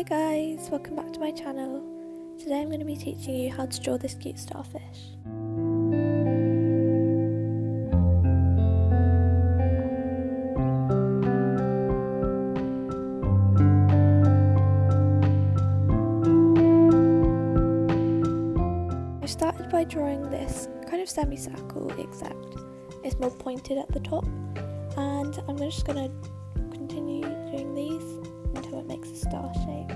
Hi guys, welcome back to my channel. Today I'm going to be teaching you how to draw this cute starfish. I started by drawing this kind of semicircle, except it's more pointed at the top, and I'm just going to continue doing these until it makes a star shape.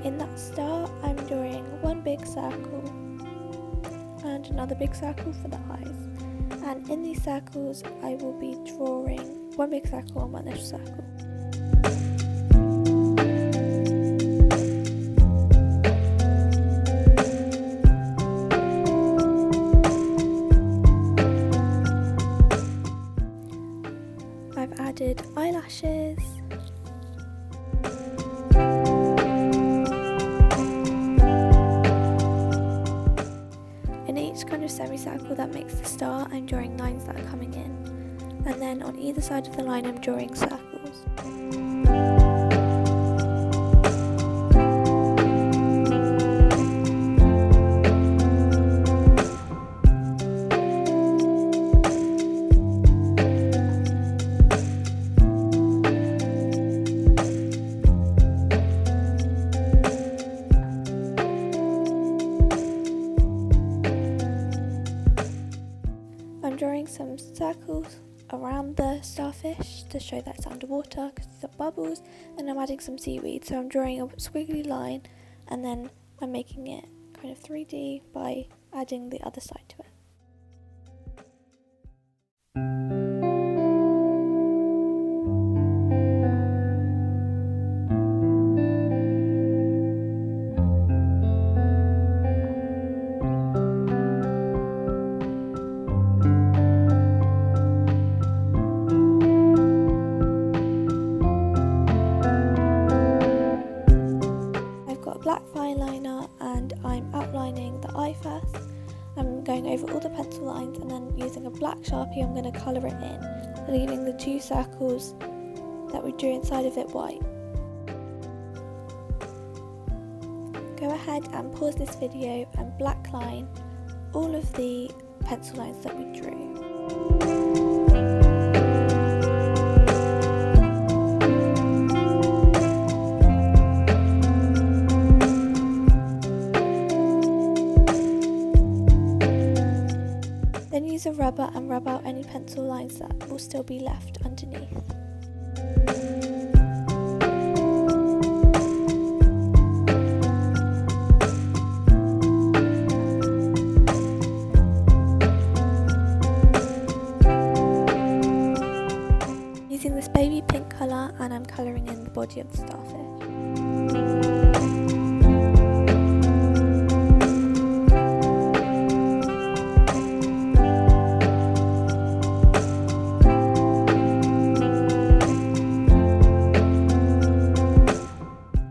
In that star, I'm drawing one big circle and another big circle for the eyes. And in these circles, I will be drawing one big circle and one little circle. I've added eyelashes. In each kind of semicircle that makes the star, I'm drawing lines that are coming in, and then on either side of the line I'm drawing circles. I'm drawing some circles around the starfish to show that it's underwater because it's got bubbles, and I'm adding some seaweed, so I'm drawing a squiggly line and then I'm making it kind of 3D by adding the other side to it. Black fine liner, and I'm outlining the eye first. I'm going over all the pencil lines, and then using a black Sharpie I'm going to colour it in, leaving the two circles that we drew inside of it white. Go ahead and pause this video and black line all of the pencil lines that we drew. Then use a rubber and rub out any pencil lines that will still be left underneath. Using this baby pink colour, and I'm colouring in the body of the starfish.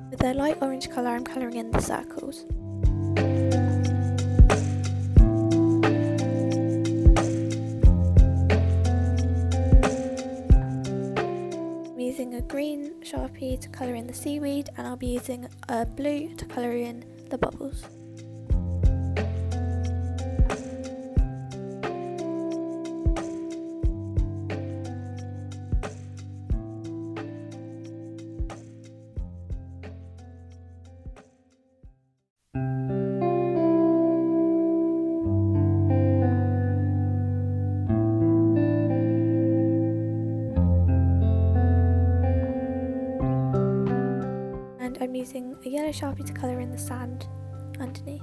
With a light orange colour, I'm colouring in the circles. I'm using a green Sharpie to colour in the seaweed, and I'll be using a blue to colour in the bubbles. And I'm using a yellow Sharpie to colour in the sand underneath.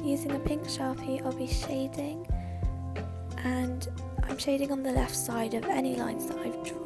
Using a pink Sharpie, I'll be shading, and I'm shading shading on the left side of any lines that I've drawn.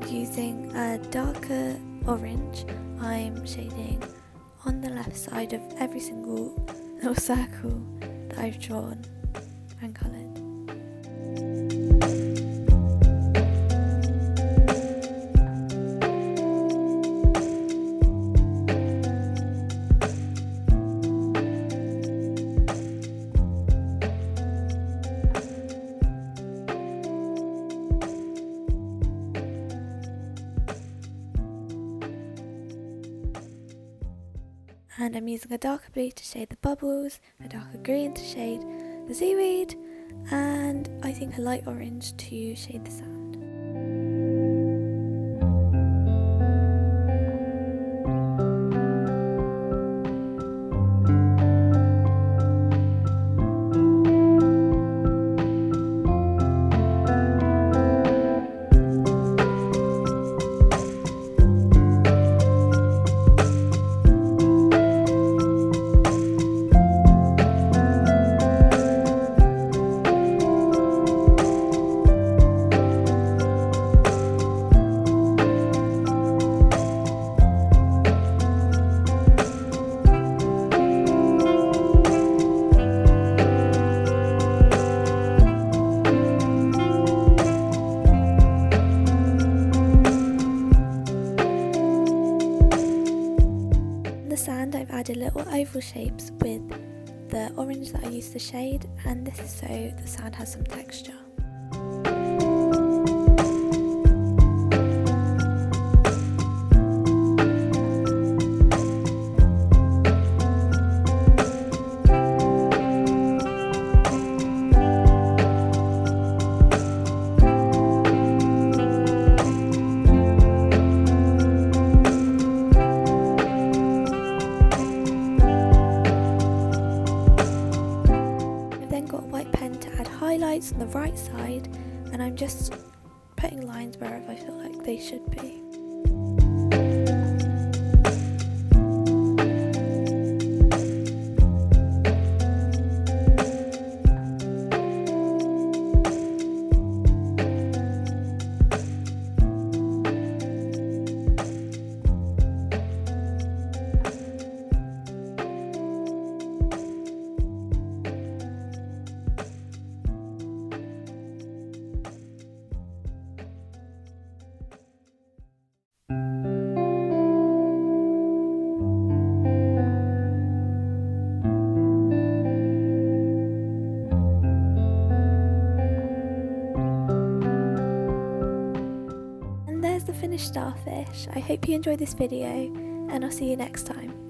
Using a darker orange, I'm shading on the left side of every single little circle that I've drawn and coloured. And I'm using a darker blue to shade the bubbles, a darker green to shade the seaweed, and I think a light orange to shade the sand. The sand, I've added little oval shapes with the orange that I used to shade, and this is so the sand has some texture. Got a white pen to add highlights on the right side, and I'm just putting lines wherever I feel like they should be. There's the finished starfish. I hope you enjoyed this video, and I'll see you next time.